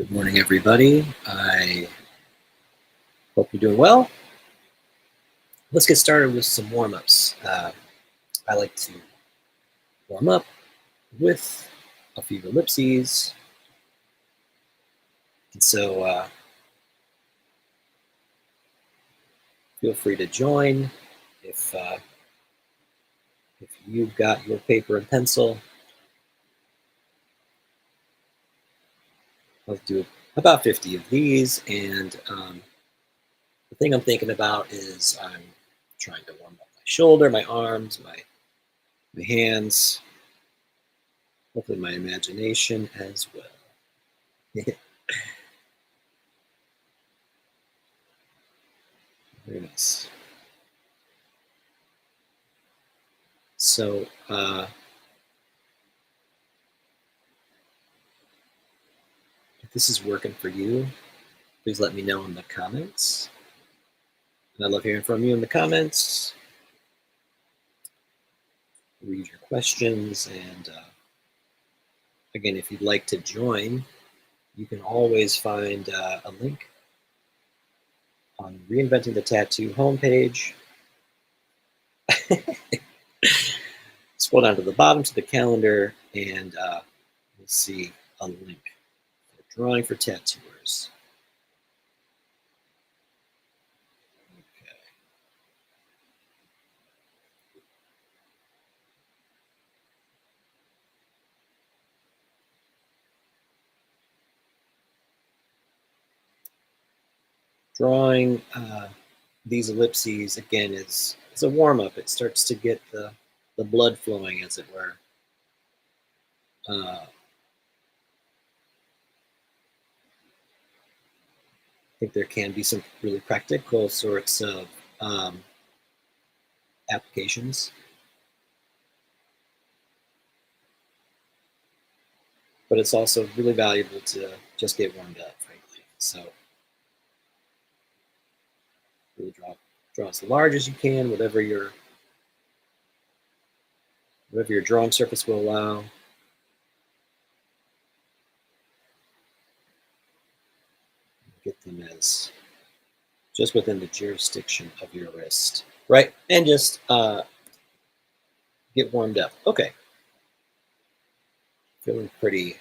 Good morning, everybody. I hope you're doing well. Let's get started with some warm-ups. I like to warm up with a few ellipses. And so feel free to join if you've got your paper and pencil. I'll do about 50 of these, and the thing I'm thinking about is I'm trying to warm up my shoulder, my arms, my hands, hopefully my imagination as well. Very nice. So if this is working for you, please let me know in the comments. And I love hearing from you in the comments. Read your questions. And again, if you'd like to join, you can always find a link on Reinventing the Tattoo homepage. Scroll down to the bottom to the calendar, and you'll see a link for drawing for tattooers. Okay. Drawing these ellipses again is a warm-up. It starts to get the blood flowing, as it were. I think there can be some really practical sorts of applications, but it's also really valuable to just get warmed up, frankly. So really draw as large as you can, whatever your drawing surface will allow. Get them as just within the jurisdiction of your wrist, right? And just get warmed up. Okay. Feeling pretty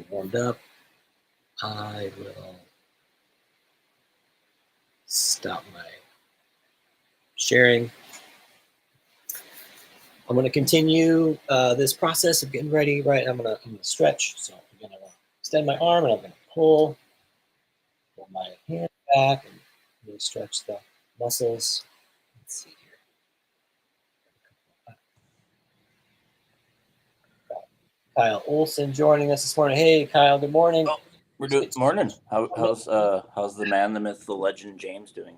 warmed up. I will stop my sharing. I'm going to continue this process of getting ready, right? I'm going to stretch. So I'm going to extend my arm, and I'm going to pull my hand back and really stretch the muscles. Let's see here. Got Kyle Olson joining us this morning. Hey, Kyle. Good morning. Oh, we're doing morning. How's the man, the myth, the legend, James doing?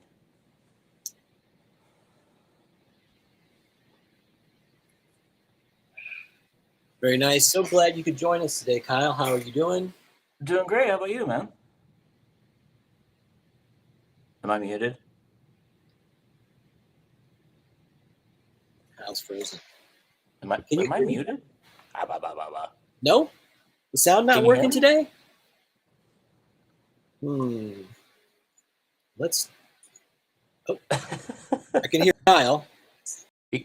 Very nice. So glad you could join us today, Kyle. How are you doing? Doing great. How about you, man? Am I muted? Kyle's frozen. Am I muted? No? The sound not working today? Let's. Oh, I can hear Kyle. You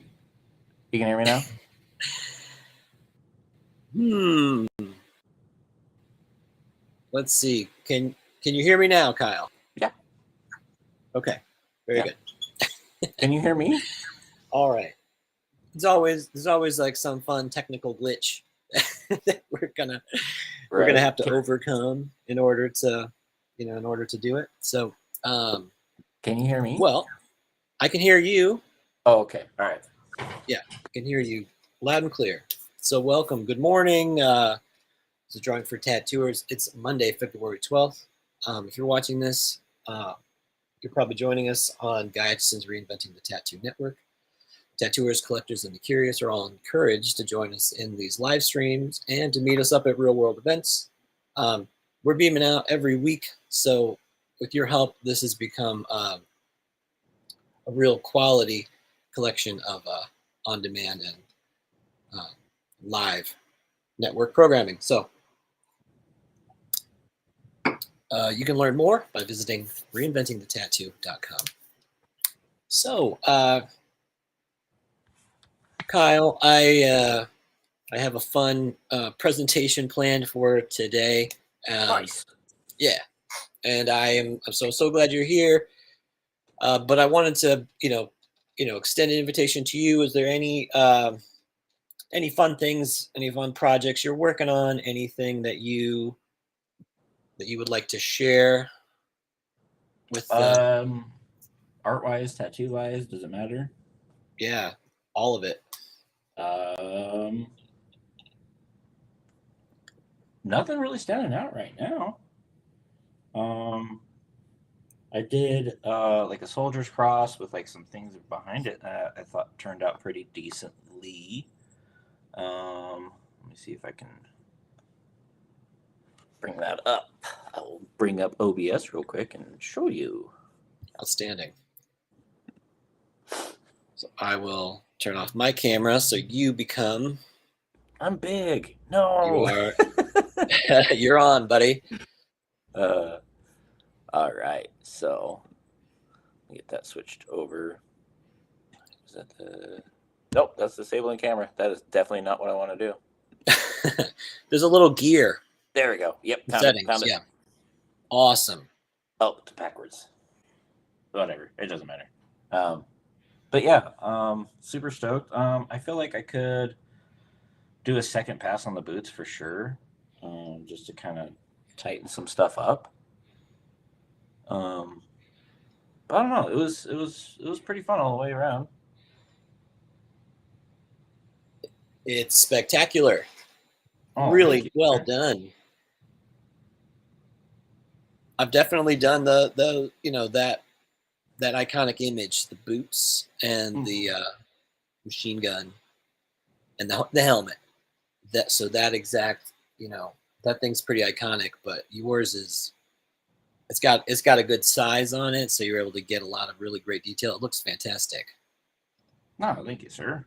can hear me now? Let's see. Can you hear me now, Kyle? Yeah. Okay. Very good. Can you hear me? All right. There's always like some fun technical glitch that we're gonna have to overcome in order to do it. So can you hear me? Well, I can hear you. Oh, okay. All right. Yeah, I can hear you loud and clear. So welcome. Good morning. It's a drawing for tattooers. It's Monday, February 12th. If you're watching this, you're probably joining us on Guy Atchison's Reinventing the Tattoo Network. Tattooers, collectors, and the curious are all encouraged to join us in these live streams and to meet us up at real-world events. We're beaming out every week, so with your help, this has become a real quality collection of on-demand and live network programming. So You can learn more by visiting reinventingthetattoo.com. So, Kyle, I have a fun presentation planned for today. Nice. Yeah, and I'm so glad you're here. But I wanted to, extend an invitation to you. Is there any fun things, any fun projects you're working on? Anything that you would like to share with? Art wise, tattoo wise, does it matter? Yeah, all of it. Um, Nothing really standing out right now. Um, I did like a soldier's cross with like some things behind it that I thought turned out pretty decently. Let me see if I can bring that up. I'll bring up OBS real quick and show you. Outstanding. So I will turn off my camera so you become. I'm big. You No. are. You're on, buddy. All right. So get that switched over. Is that the? Nope, that's disabling camera. That is definitely not what I want to do. There's a little gear. There we go. Yep, found Settings. it. Found it. Yeah. Awesome. Oh, it's backwards. Whatever. It doesn't matter. But yeah, super stoked. I feel like I could do a second pass on the boots for sure, just to kind of tighten some stuff up. But I don't know. It was pretty fun all the way around. It's spectacular. Oh, Really well done. I've definitely done the that iconic image, the boots and the machine gun and the helmet. That exact, that thing's pretty iconic, but yours is it's got a good size on it, so you're able to get a lot of really great detail. It looks fantastic. No, thank you, sir.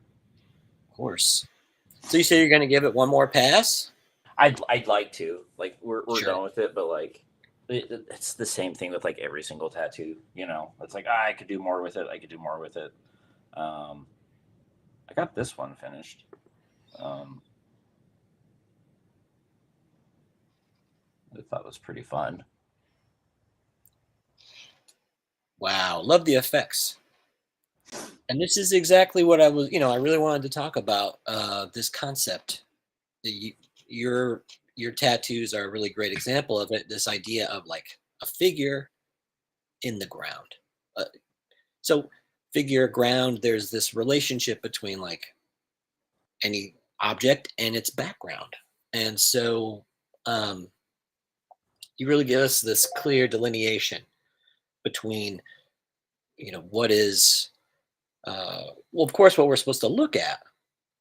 Of course. So you say you're going to give it one more pass? I'd like to. Like we're Sure. done with it, but like it's the same thing with like every single tattoo. It's like I could do more with it. I could do more with it. I got this one finished. I thought it was pretty fun. Wow, love the effects. And this is exactly what I really wanted to talk about, this concept. Your tattoos are a really great example of it. This idea of like a figure in the ground. So figure, ground, there's this relationship between like any object and its background. And so you really give us this clear delineation between, what is, well, of course, what we're supposed to look at.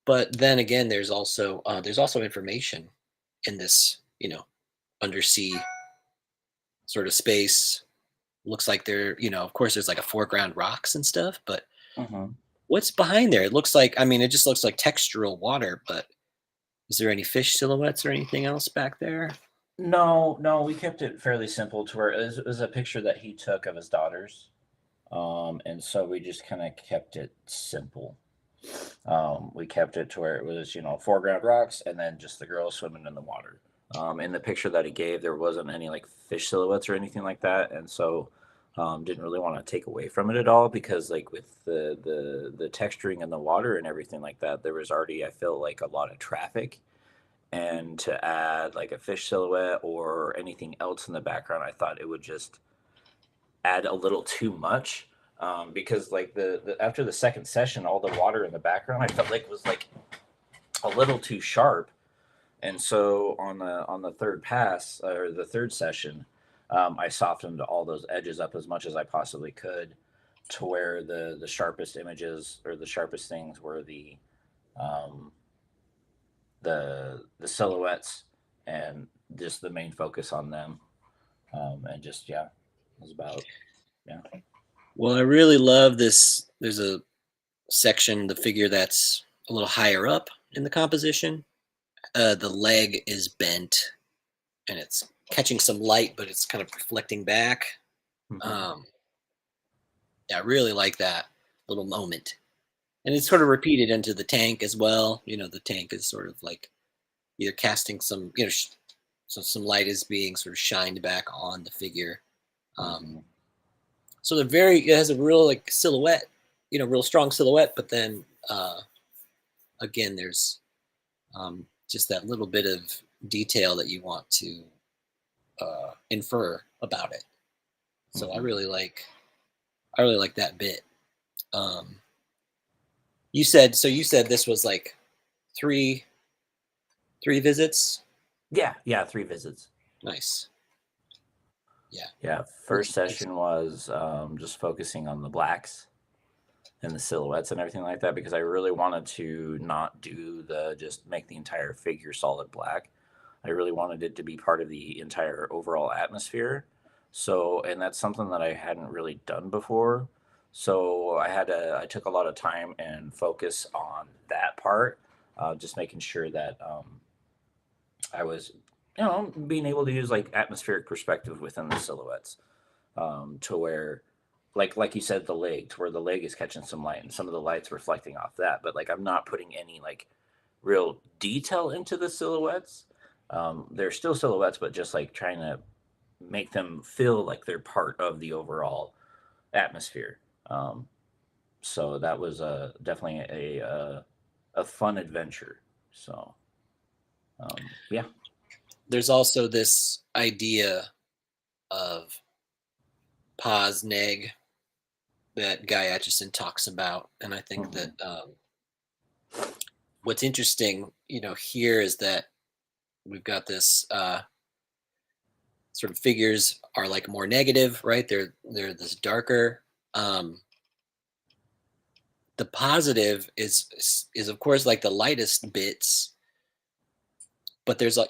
But then again, there's also information in this, undersea sort of space. Looks like of course, there's like a foreground rocks and stuff, but what's behind there? It looks like, it just looks like textural water, but is there any fish silhouettes or anything else back there? No, we kept it fairly simple to where it was a picture that he took of his daughters. And so we just kind of kept it simple. We kept it to where it was, foreground rocks and then just the girls swimming in the water. In the picture that he gave, there wasn't any like fish silhouettes or anything like that, and so didn't really want to take away from it at all because like with the texturing in the water and everything like that, there was already I feel like a lot of traffic, and to add like a fish silhouette or anything else in the background, I thought it would just add a little too much. Because like the after the second session, all the water in the background I felt like was like a little too sharp, and so on the third pass or the third session, I softened all those edges up as much as I possibly could, to where the sharpest images or the sharpest things were um, the silhouettes and just the main focus on them, and just yeah, it was about yeah. Well, I really love this. There's a section, the figure that's a little higher up in the composition. The leg is bent and it's catching some light, but it's kind of reflecting back. Mhm. Um, yeah, I really like that little moment. And it's sort of repeated into the tank as well. The tank is sort of like either casting some, so some light is being sort of shined back on the figure. Um, Mhm. so it has a real like silhouette, real strong silhouette. But then again, there's just that little bit of detail that you want to infer about it. So Mhm. I really like that bit. Um, you said this was like three three visits. Yeah, yeah, 3 visits. Nice. Yeah. Yeah, first It's session was, just focusing on the blacks and the silhouettes and everything like that because I really wanted to not do the just make the entire figure solid black. I really wanted it to be part of the entire overall atmosphere. So, and that's something that I hadn't really done before. So I took a lot of time and focus on that part, just making sure that I was, being able to use like atmospheric perspective within the silhouettes, to where like you said the leg, to where the leg is catching some light and some of the light's reflecting off that, but like I'm not putting any like real detail into the silhouettes. They're still silhouettes, but just like trying to make them feel like they're part of the overall atmosphere. So that was definitely a fun adventure. So yeah. There's also this idea of pause neg that Guy Aitchison talks about, and I think that Hmm. what's interesting, here is that we've got this sort of figures are like more negative, right? They're this darker. Um, the positive is of course like the lightest bits, but there's a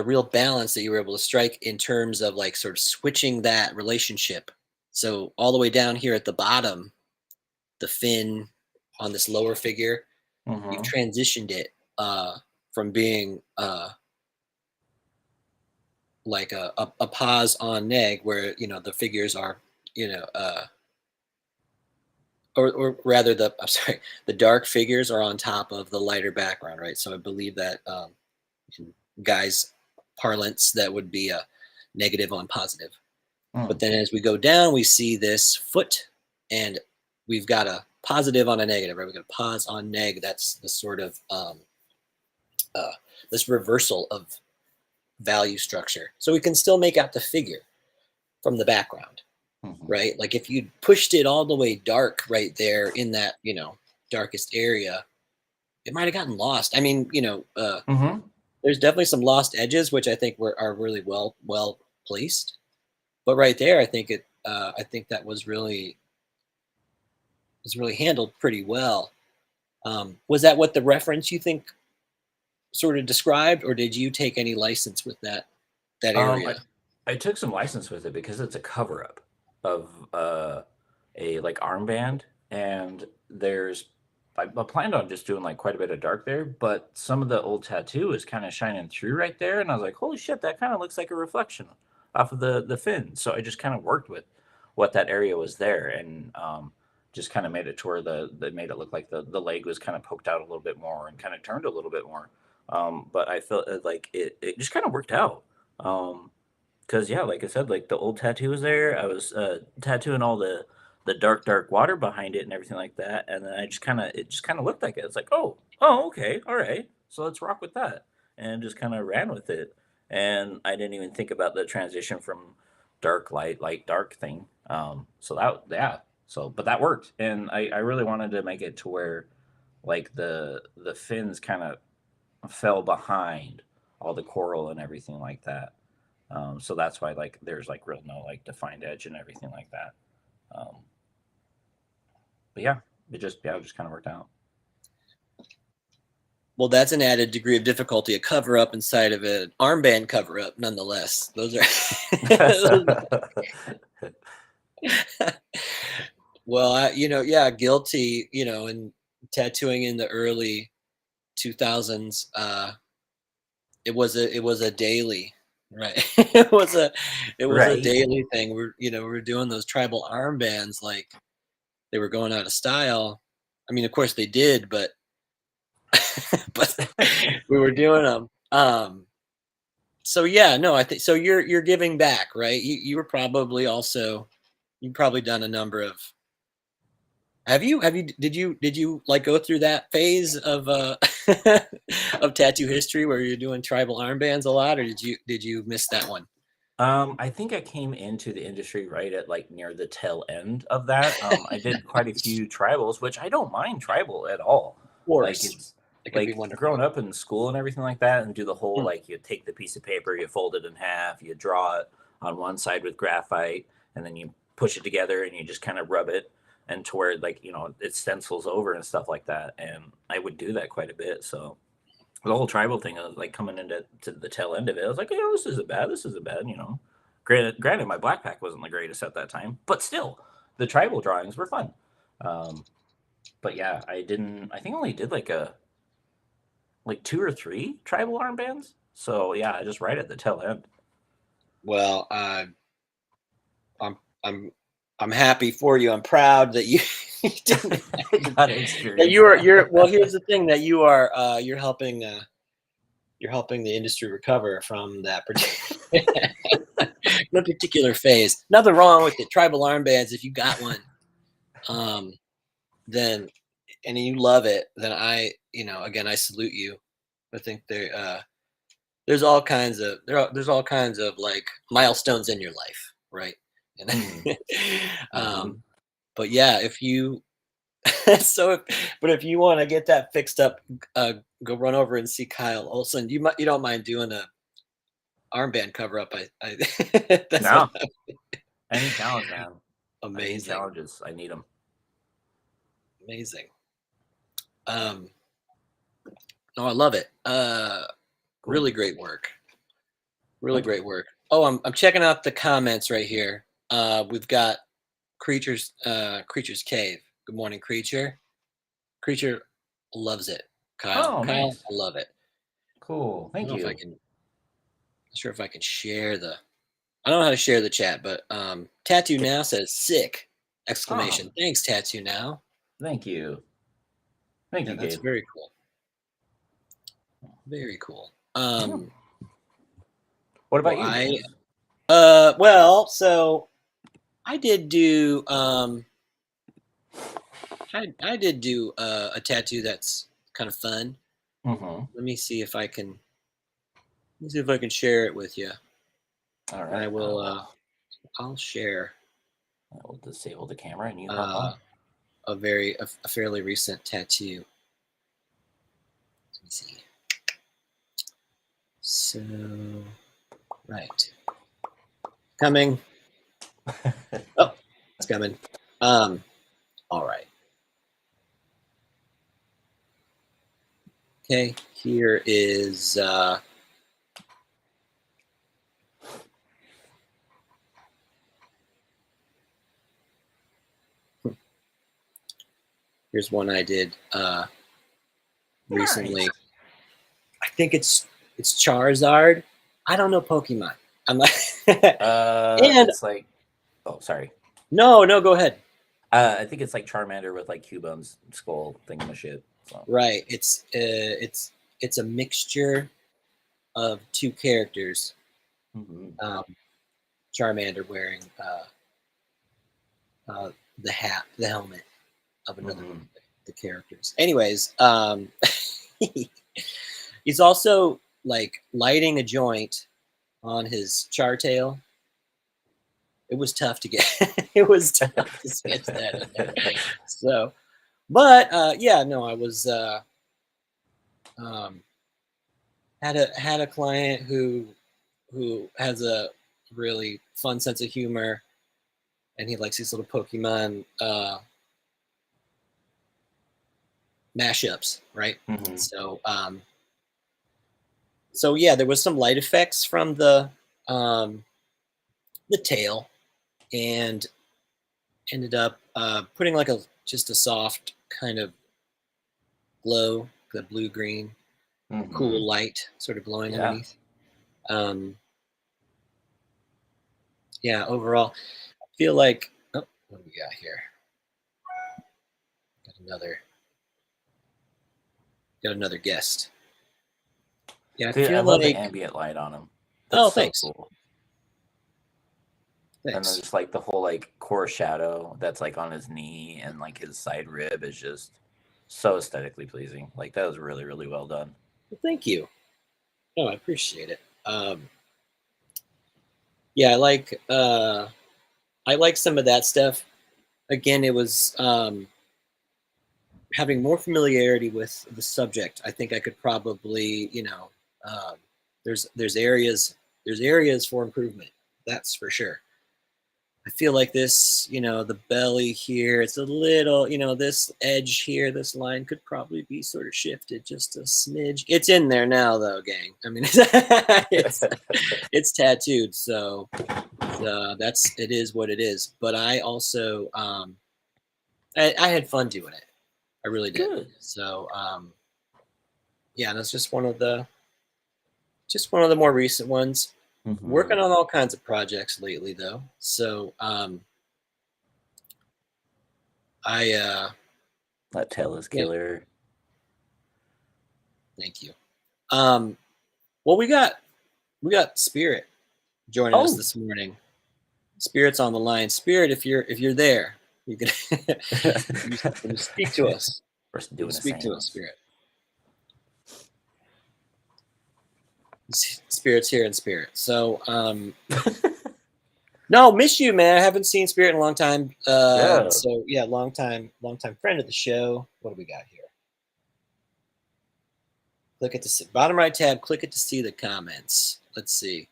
real balance that you were able to strike in terms of like sort of switching that relationship. So all the way down here at the bottom, the fin on this lower figure, you've Hmm. transitioned it from being like a pause on neg where the figures are you know or rather the I'm sorry, the dark figures are on top of the lighter background, right? So I believe that in guys parlance that would be a negative on positive. But Mm. then as we go down, we see this foot, and we've got a positive on a negative, right? We've got a pause on neg. That's the sort of uh, this reversal of value structure. So we can still make out the figure from the background, Hmm. right? Like if you pushed it all the way dark right there in that, darkest area, it might have gotten lost. I mean, Hmm. there's definitely some lost edges, which I think are really well placed. But right there, I think that was really handled pretty well. Was that what the reference you think sort of described, or did you take any license with that Um, I area? I took some license with it because it's a cover up of a like armband, and I planned on just doing like quite a bit of dark there, but some of the old tattoo is kind of shining through right there, and I was like, holy shit, that kind of looks like a reflection off of the fin. So I just kind of worked with what that area was there, and just kind of made it to where that made it look like the leg was kind of poked out a little bit more and kind of turned a little bit more. But I felt like it just kind of worked out. Um, Cause yeah, like I said, like the old tattoo was there. I was tattooing all the dark water behind it and everything like that, and then it just kind of looked like it. It's like, oh, okay, all right, so let's rock with that, and just kind of ran with it. And I didn't even think about the transition from dark light dark thing. So that yeah, so but that worked, and I really wanted to make it to where like the fins kind of fell behind all the coral and everything like that. So that's why like there's like real no like defined edge and everything like that. Um, but it just kind of worked out. Well, that's an added degree of difficulty, a cover up inside of an armband cover up, nonetheless. Those are, well, yeah, guilty, and tattooing in the early 2000s. it was a daily, right? It was a Right. daily thing. We're doing those tribal armbands like they were going out of style. I mean, of course they did, but but we were doing them. So yeah, no, I think so. You're giving back, right? You were probably also you've probably done a number of. Have you did you like go through that phase of of tattoo history where you're doing tribal armbands a lot, or did you miss that one? I think I came into the industry right at like near the tail end of that. I did quite a few tribals, which I don't mind tribal at all. Of Like course, it's it could be like growing wonderful. up in school and everything like that, and do the whole Mm. like you take the piece of paper, you fold it in half, you draw it on one side with graphite, and then you push it together and you just kind of rub it and to where like it stencils over and stuff like that. And I would do that quite a bit. So the whole tribal thing, I was like coming into the tail end of it. I was like, this isn't bad. This isn't bad. Granted, my black pack wasn't the greatest at that time, but still, the tribal drawings were fun. Um, but yeah, I didn't. I think I only did like two or three tribal armbands. So yeah, I just right at the tail end. Well, I'm I'm I'm happy for you. I'm proud that you, you didn't Got to that experience you're well. that. Here's the thing that you're helping the industry recover from that particular that particular phase. Nothing wrong with the tribal armbands if you got one. Um, then and you love it, then again, I salute you. I think there's all kinds of like milestones in your life, right? And Hmm. um, Hmm. but yeah, if you but if you want to get that fixed up, go run over and see Kyle Olson. You don't mind doing a armband cover up? I that's what No, any challenge, man. I need amazing, challenges. I need them. amazing. Um, no, I love it. Cool. Really great work. Really Thank you. great work. Oh, I'm checking out the comments right here. We've got Creature's Cave. Good morning, Creature. Creature loves it. Kyle. Oh, Kyle, nice. I love it. Cool. I don't Thank know if I you. can. Not sure if I can share the. I don't know how to share the chat, but Tattoo Okay. Now says sick! Oh, Exclamation. Thanks, Tattoo Now. thank you. Thank Yeah, you, that's Gabe. very cool. Very cool. Yeah. What Well, about you, James? so I did do I did do a tattoo that's kind of fun. Mm-hmm. Let me see if I can. Let me see if I can share it with you. All I right. will. I'll share I will disable the camera and you hop uh, on. a fairly recent tattoo. Let me see. So right, coming. Oh, it's coming. All right. Okay. Here is. Here's one I did Nice. recently. I think it's Charizard. I don't know Pokemon. I'm like, and It's like, oh, sorry. no, go ahead. I think it's like Charmander with like Cubone's skull thingamashit. So. Right. It's a mixture of two characters. Mm-hmm. Um, Charmander wearing the hat, the helmet of another one Mm-hmm. of the characters. Anyways, he's also like lighting a joint on his Chartail. It was tough to get. It was tough to sketch that in there. So, but yeah, no, I was um, had a client who has a really fun sense of humor, and he likes these little Pokemon mashups, right? Mm-hmm. So yeah, there was some light effects from um, the tail, and ended up putting just a soft kind of glow, the blue green, cool light sort of glowing underneath. Yeah, overall, I feel like, oh, what do we got here? Got another guest. Yeah, I Dude, I feel love the like, ambient light on him. oh, That's so thanks. cool. And then Thanks. just like the whole like core shadow that's like on his knee and like his side rib is just so aesthetically pleasing. Like that was really, really well done. Well, thank you. No, I appreciate it. Yeah, I like some of that stuff. Again, it was having more familiarity with the subject. I think I could probably, um, there's areas for improvement. That's for sure. I feel like this, the belly here, it's a little, this edge here, this line could probably be sort of shifted just a smidge. It's in there now, though, gang. I mean, it's tattooed, so it is what it is. But I also, I had fun doing it. I really did. Good. So, yeah, that's just one of the more recent ones. Mm-hmm. Working on all kinds of projects lately, though. So, that tail is killer. Thank you. Well, we got Spirit joining us this morning. Spirit's on the line. Spirit, if you're there, you can you speak to us. Speak to us, Spirit. Spirit's here in spirit. So, no, miss you, man. I haven't seen Spirit in a long time. So yeah, long time friend of the show. What do we got here? Click it to bottom right tab. Click it to see the comments. Let's see.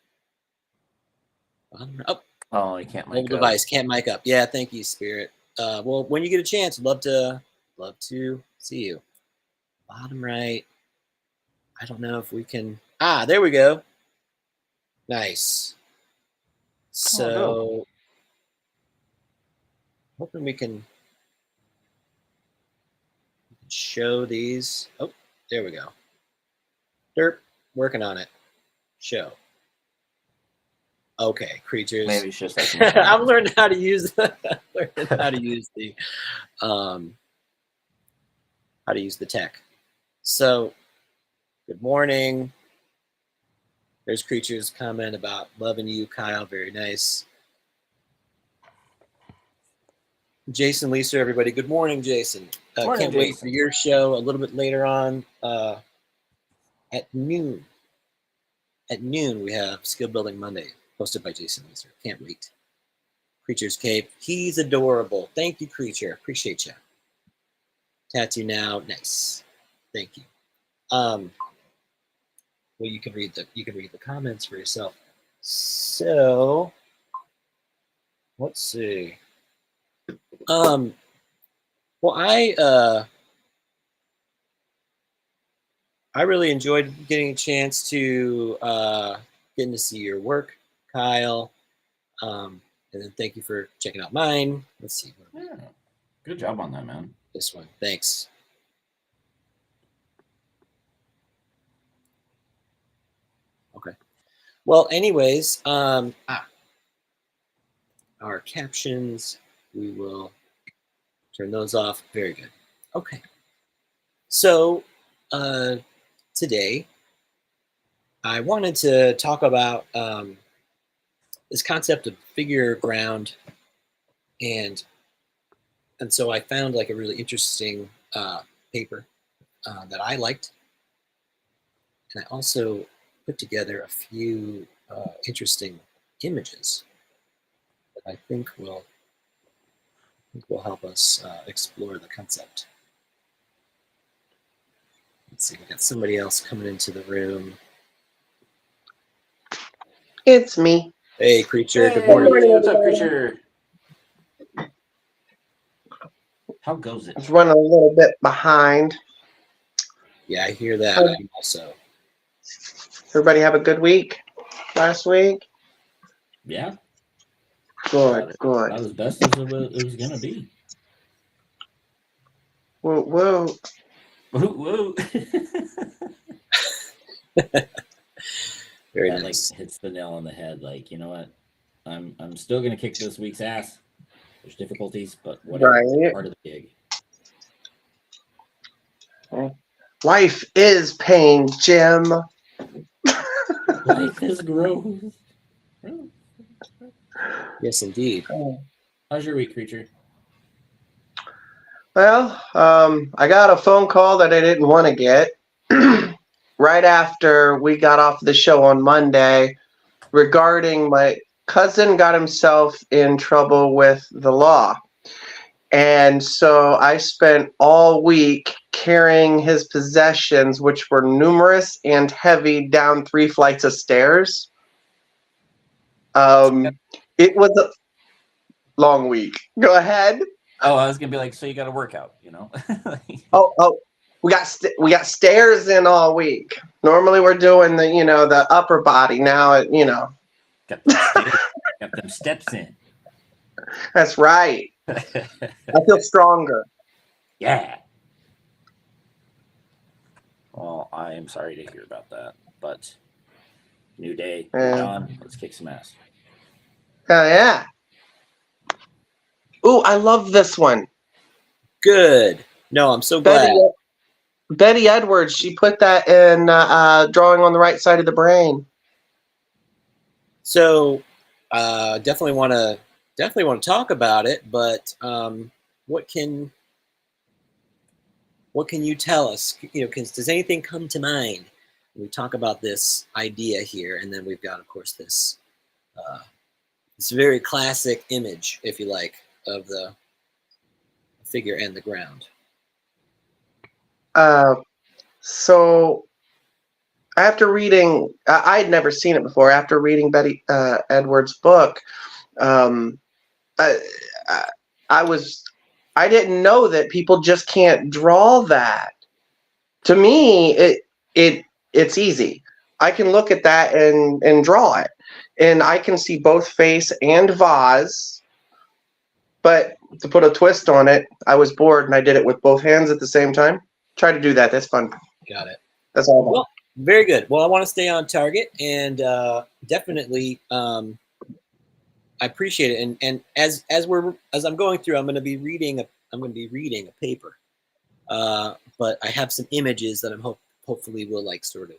Oh, you can't mic mobile up. Device can't mic up. Yeah, thank you, Spirit. Well, when you get a chance, love to see you. Bottom right. I don't know if we can. There we go. Nice. So, hoping we can show these. Oh, there we go. Derp, working on it. Show. Okay, creatures. Maybe it's just like I'm learning how to use the tech. So, good morning. There's creatures comment about loving you, Kyle. Very nice. Jason, Lisa, everybody. Good morning, Jason. Can't wait for your show a little bit later on at noon. At noon, we have Skill Building Monday, hosted by Jason Lisa. Can't wait. Creature's Cave. He's adorable. Thank you, Creature. Appreciate you. Tattoo now. Nice. Thank you. Well, you can read the comments for yourself. So, let's see. Well, I really enjoyed getting a chance to getting to see your work, Kyle. And then thank you for checking out mine. Let's see. Yeah. Good job on that, man. This one. Thanks. Okay. Well, anyways, our captions, we will turn those off. Very good. Okay. So, today, I wanted to talk about this concept of figure ground, and so I found like a really interesting paper that I liked, and I also put together a few interesting images that I think will help us explore the concept. Let's see, we got somebody else coming into the room. It's me. Hey, Creature. Hey, good morning. What's up, Creature? How goes it? I was running a little bit behind. Yeah, I hear that also. Everybody have a good week last week? Yeah. Good. Not as best as it was going to be. Whoa. Whoa. Very That nice. like hits the nail on the head. Like, you know what? I'm still gonna kick this week's ass. There's difficulties, but whatever. Right. Part of the gig. Life is pain, Jim. Life is growth. Yes, indeed. How's your week, creature? Well, I got a phone call that I didn't want to get right after we got off the show on Monday regarding my cousin got himself in trouble with the law. And so I spent all week carrying his possessions, which were numerous and heavy, down 3 flights of stairs. It was a long week. Go ahead. Oh, I was gonna be like, so you got a workout, you know? Oh, we got stairs in all week. Normally we're doing the upper body. Now Got them stairs, got them steps in. that's right. I feel stronger. Yeah. Well, I am sorry to hear about that, but new day, new dawn. Let's kick some ass. Yeah. Ooh, I love this one. Good. No, I'm so glad. Betty Edwards, she put that in drawing on the right side of the brain. So, definitely want to talk about it. But what can you tell us? Does anything come to mind when we talk about this idea here? And then we've got, of course, this very classic image, if you like, of the figure and the ground. So after reading, I'd never seen it before. After reading Betty Edwards' book, I didn't know that people just can't draw that. To me, it's easy. I can look at that and draw it, and I can see both face and vase. But to put a twist on it, I was bored and I did it with both hands at the same time. Try to do that. That's fun. Got it. That's all. Well, very good. Well, I want to stay on target, and definitely, I appreciate it. And as I'm going through, I'm going to be reading a paper, but I have some images that hopefully will like sort of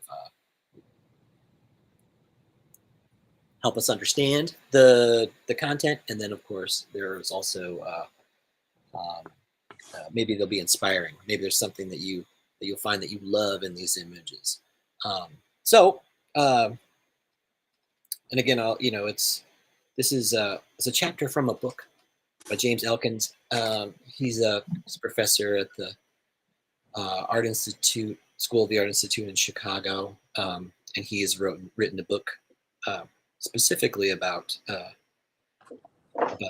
help us understand the content, and then of course there's also maybe they'll be inspiring. Maybe there's something that you'll find that you love in these images. And again, this is a chapter from a book by James Elkins. He's a professor at the Art Institute, School of the Art Institute in Chicago, and he has written a book specifically about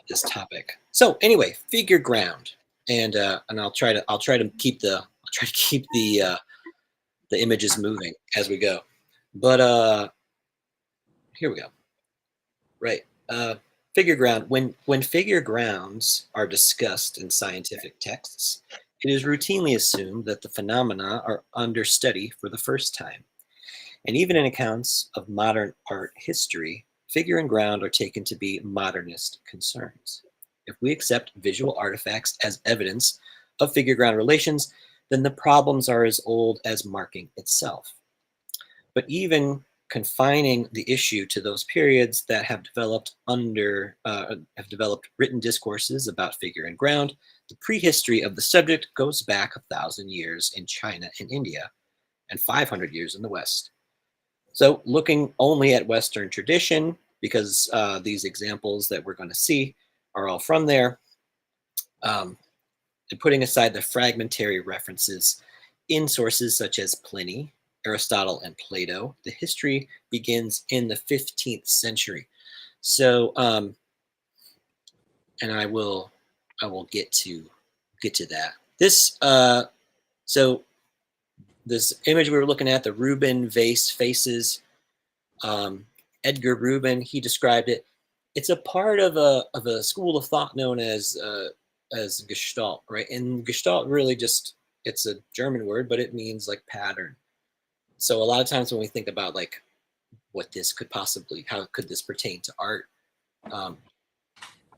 this topic. So anyway, figure ground, and I'll try to keep the images moving as we go. But here we go. Right. Figure ground. When figure grounds are discussed in scientific texts, it is routinely assumed that the phenomena are under study for the first time. And even in accounts of modern art history, figure and ground are taken to be modernist concerns. If we accept visual artifacts as evidence of figure ground relations, then the problems are as old as marking itself. But even confining the issue to those periods that have developed written discourses about figure and ground, the prehistory of the subject goes back 1,000 years in China and India, and 500 years in the West. So looking only at Western tradition, because these examples that we're going to see are all from there, and putting aside the fragmentary references in sources such as Pliny, Aristotle, and Plato, the history begins in the 15th century. So, and I will get to that. So this image we were looking at, the Rubin vase faces, Edgar Rubin, he described it. It's a part of a school of thought known as Gestalt, right? And Gestalt really it's a German word, but it means like pattern. So a lot of times when we think about like what this could possibly, how could this pertain to art?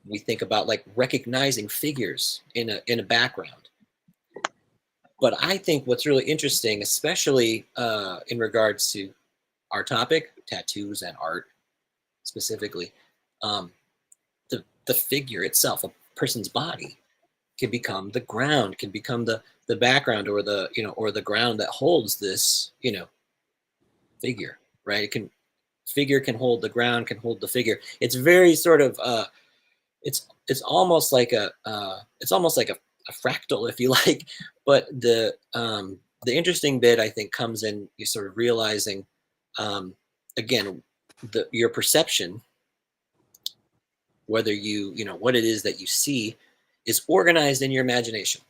We think about like recognizing figures in a background. But I think what's really interesting, especially in regards to our topic, tattoos and art specifically, um, the figure itself, a person's body, can become the ground, can become the background, or the or the ground that holds this figure, right? It can figure can hold the ground, can hold the figure. It's very sort of it's almost like a fractal, if you like. But the interesting bit, I think, comes in you sort of realizing again your perception, whether what it is that you see is organized in your imagination,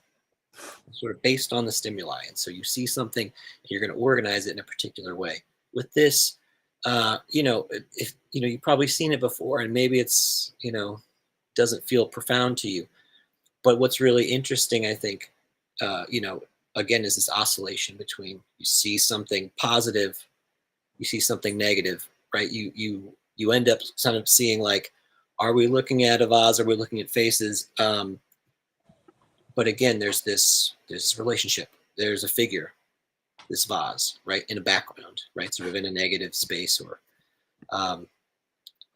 sort of based on the stimuli. And so you see something, you're going to organize it in a particular way. With this, if you've probably seen it before, and maybe it's doesn't feel profound to you. But what's really interesting, I think, again, is this oscillation between you see something positive, you see something negative, right? You end up kind of seeing like, are we looking at a vase? Are we looking at faces? But again, there's this relationship. There's a figure, this vase, right, in a background, right, sort of in a negative space, or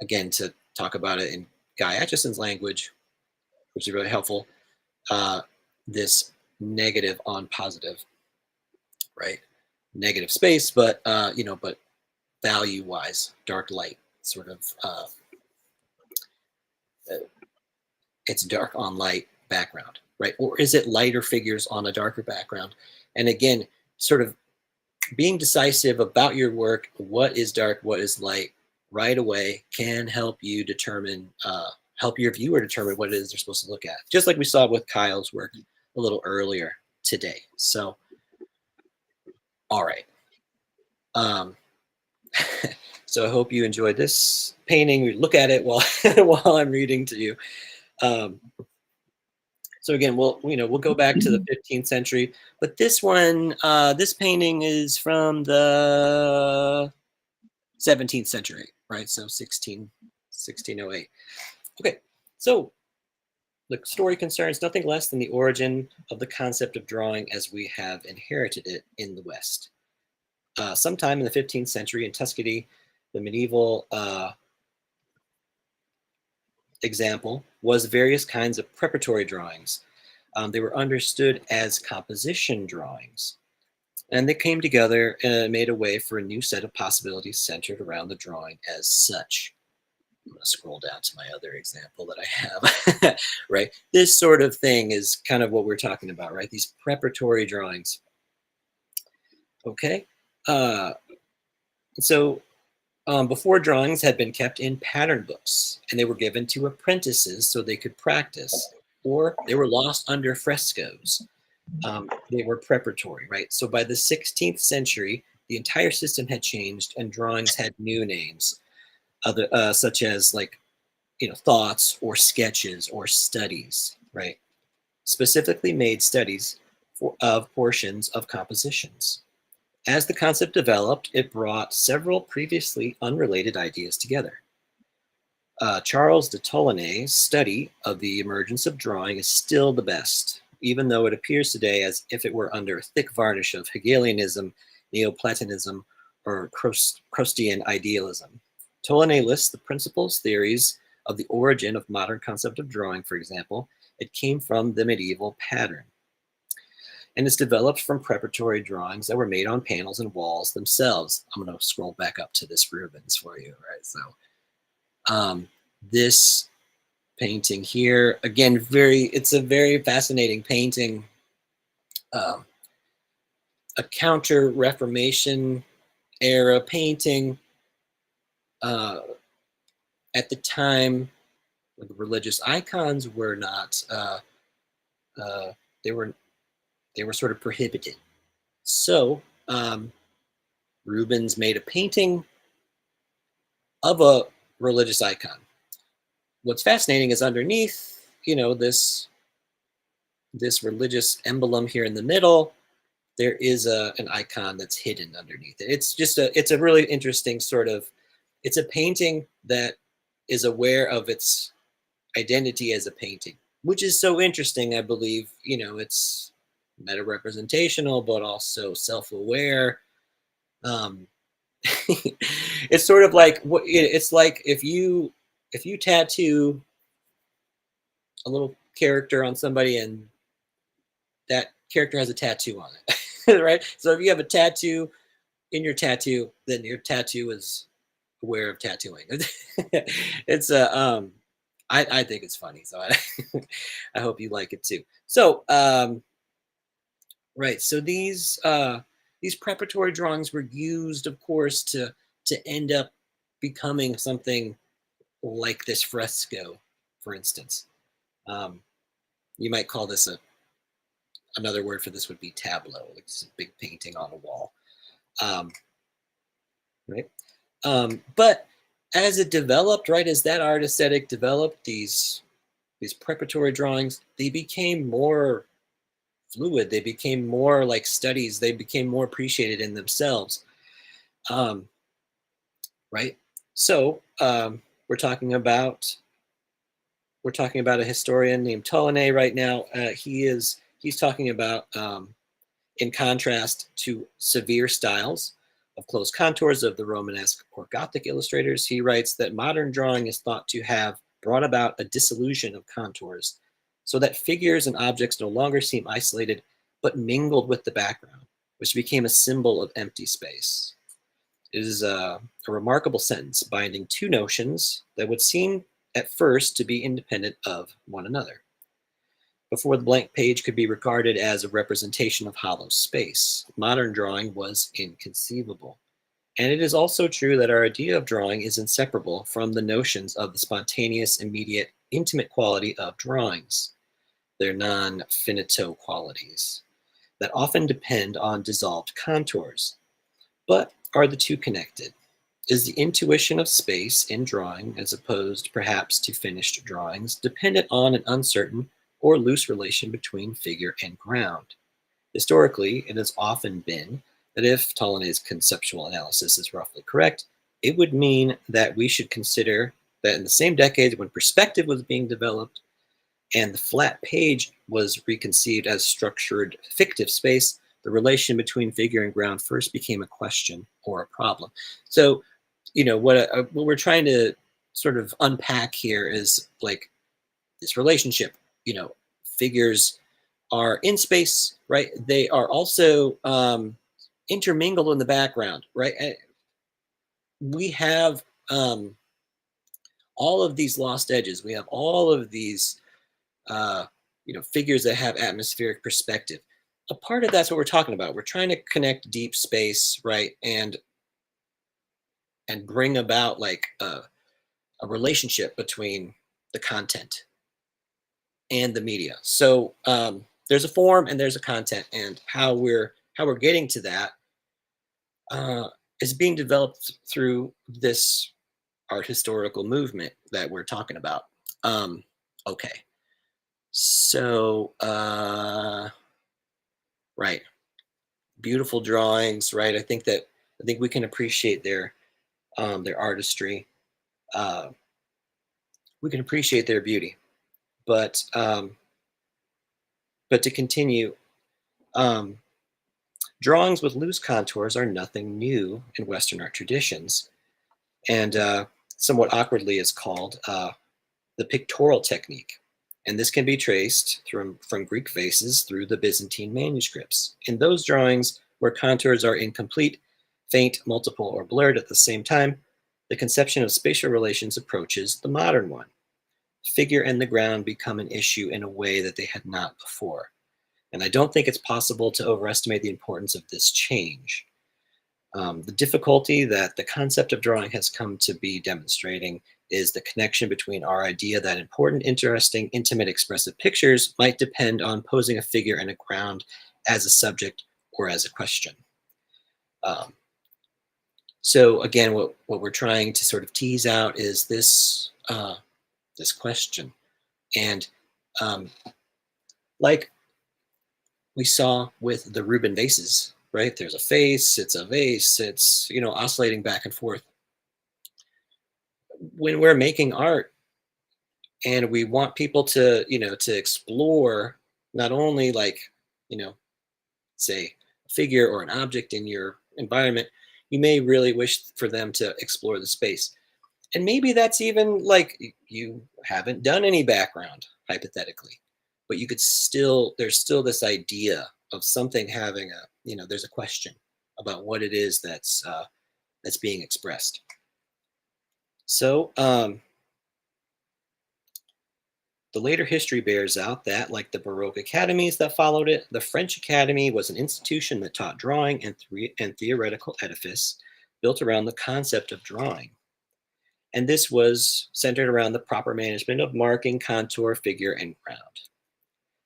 again, to talk about it in Guy Atchison's language, which is really helpful. This negative on positive, right? Negative space, but but value-wise, dark light, sort of. It's dark on light background, right? Or is it lighter figures on a darker background? And again, sort of being decisive about your work, what is dark, what is light, right away can help you determine, help your viewer determine what it is they're supposed to look at. Just like we saw with Kyle's work a little earlier today. So, all right. So I hope you enjoyed this painting. Look at it while while I'm reading to you. So again, we'll go back to the 15th century, but this one, this painting is from the 17th century, right? So 1608. Okay, so the story concerns nothing less than the origin of the concept of drawing as we have inherited it in the West. Sometime in the 15th century in Tuscany, the medieval example was various kinds of preparatory drawings. They were understood as composition drawings, and they came together and made a way for a new set of possibilities centered around the drawing as such. I'm going to scroll down to my other example that I have, right? This sort of thing is kind of what we're talking about, right? These preparatory drawings. Okay. So before, drawings had been kept in pattern books, and they were given to apprentices so they could practice, or they were lost under frescoes. They were preparatory, right? So by the 16th century, the entire system had changed, and drawings had new names, such as like, thoughts or sketches or studies, right? Specifically made studies of portions of compositions. As the concept developed, it brought several previously unrelated ideas together. Charles de Tollin's study of the emergence of drawing is still the best, even though it appears today as if it were under a thick varnish of Hegelianism, Neoplatonism, or Proustian idealism. Tollin lists the principles, theories of the origin of modern concept of drawing, for example. It came from the medieval pattern, and is developed from preparatory drawings that were made on panels and walls themselves. I'm going to scroll back up to this Rubens for you, right? So this painting here, again, it's a very fascinating painting. A counter-Reformation era painting. At the time, the religious icons were not, they were sort of prohibited. So Rubens made a painting of a religious icon. What's fascinating is underneath, this religious emblem here in the middle, there is an icon that's hidden underneath it. It's a really interesting sort of, it's a painting that is aware of its identity as a painting, which is so interesting. I believe, it's meta representational, but also self-aware. Um, it's sort of like it's like if you tattoo a little character on somebody and that character has a tattoo on it, right? So if you have a tattoo in your tattoo, then your tattoo is aware of tattooing. It's I think it's funny, so I hope you like it too. So right, so these preparatory drawings were used, of course, to end up becoming something like this fresco, for instance. Um, you might call this another word for this would be tableau. It's a big painting on a wall, right? But as it developed, right, as that art aesthetic developed, these preparatory drawings, they became more fluid. They became more like studies. They became more appreciated in themselves, right? So we're talking about a historian named Tolene right now. He's talking about, in contrast to severe styles of close contours of the Romanesque or Gothic illustrators, he writes that modern drawing is thought to have brought about a dissolution of contours so that figures and objects no longer seem isolated but mingled with the background, which became a symbol of empty space. It is a remarkable sentence binding two notions that would seem at first to be independent of one another. Before the blank page could be regarded as a representation of hollow space, modern drawing was inconceivable. And it is also true that our idea of drawing is inseparable from the notions of the spontaneous, immediate, intimate quality of drawings, their non-finito qualities, that often depend on dissolved contours. But are the two connected? Is the intuition of space in drawing, as opposed perhaps to finished drawings, dependent on an uncertain or loose relation between figure and ground? Historically, it has often been that if Tolone's conceptual analysis is roughly correct, it would mean that we should consider that in the same decades when perspective was being developed and the flat page was reconceived as structured fictive space, the relation between figure and ground first became a question or a problem. So, what we're trying to sort of unpack here is like this relationship. Figures are in space, right? They are also intermingled in the background, right? We have all of these lost edges. We have all of these, figures that have atmospheric perspective. A part of that's what we're talking about. We're trying to connect deep space, right, and bring about like a relationship between the content and the media. So there's a form and there's a content, and how we're getting to that is being developed through this art historical movement that we're talking about. Okay, so right, beautiful drawings, right? I think we can appreciate their artistry. We can appreciate their beauty, but to continue, drawings with loose contours are nothing new in Western art traditions, and somewhat awkwardly is called the pictorial technique. And this can be traced from Greek vases through the Byzantine manuscripts. In those drawings where contours are incomplete, faint, multiple, or blurred at the same time, the conception of spatial relations approaches the modern one. Figure and the ground become an issue in a way that they had not before. And I don't think it's possible to overestimate the importance of this change. The difficulty that the concept of drawing has come to be demonstrating is the connection between our idea that important, interesting, intimate, expressive pictures might depend on posing a figure and a ground as a subject or as a question. So again, what we're trying to sort of tease out is this this question, and like we saw with the Rubin vases, right? There's a face, it's a vase, it's, oscillating back and forth. When we're making art and we want people to explore not only like, you know, say a figure or an object in your environment, you may really wish for them to explore the space. And maybe that's even like you haven't done any background, hypothetically, but you could still, there's still this idea of something having there's a question about what it is that's being expressed. So the later history bears out that, like the Baroque academies that followed it, the French Academy was an institution that taught drawing and theoretical edifice built around the concept of drawing. And this was centered around the proper management of marking, contour, figure, and ground.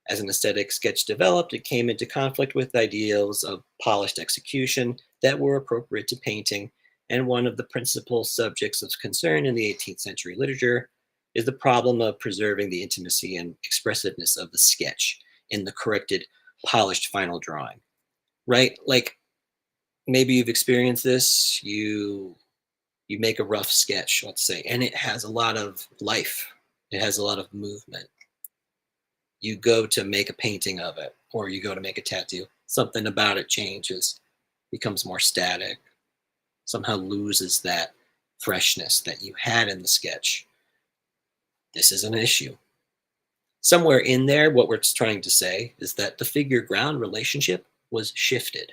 As an aesthetic sketch developed, it came into conflict with ideals of polished execution that were appropriate to painting, and one of the principal subjects of concern in the 18th century literature is the problem of preserving the intimacy and expressiveness of the sketch in the corrected, polished final drawing. Right? Like maybe you've experienced this. You make a rough sketch, let's say, and it has a lot of life. It has a lot of movement. You go to make a painting of it, or you go to make a tattoo. Something about it changes, becomes more static, somehow loses that freshness that you had in the sketch. This is an issue. Somewhere in there, what we're trying to say is that the figure ground relationship was shifted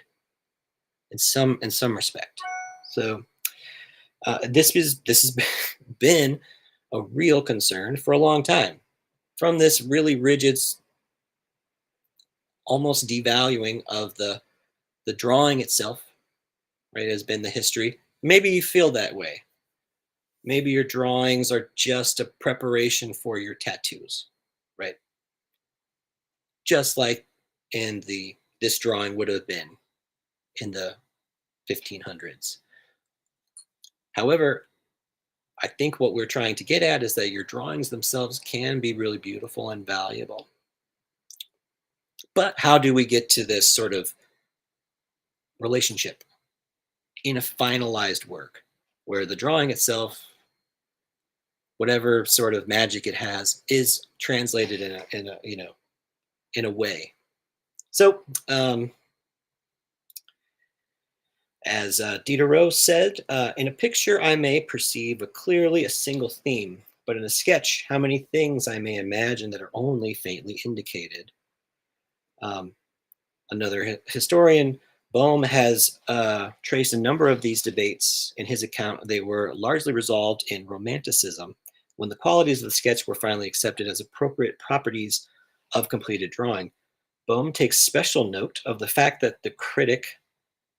in some respect. So this has been a real concern for a long time. From this really rigid, almost devaluing of the drawing itself, right, has been the history. Maybe you feel that way. Maybe your drawings are just a preparation for your tattoos, right? Just like this drawing would have been in the 1500s. However, I think what we're trying to get at is that your drawings themselves can be really beautiful and valuable. But how do we get to this sort of relationship in a finalized work where the drawing itself, whatever sort of magic it has, is translated in a way? So as Diderot said, in a picture I may perceive clearly a single theme, but in a sketch how many things I may imagine that are only faintly indicated. Another historian, Bohm, has traced a number of these debates in his account. They were largely resolved in Romanticism, when the qualities of the sketch were finally accepted as appropriate properties of completed drawing. Bohm takes special note of the fact that the critic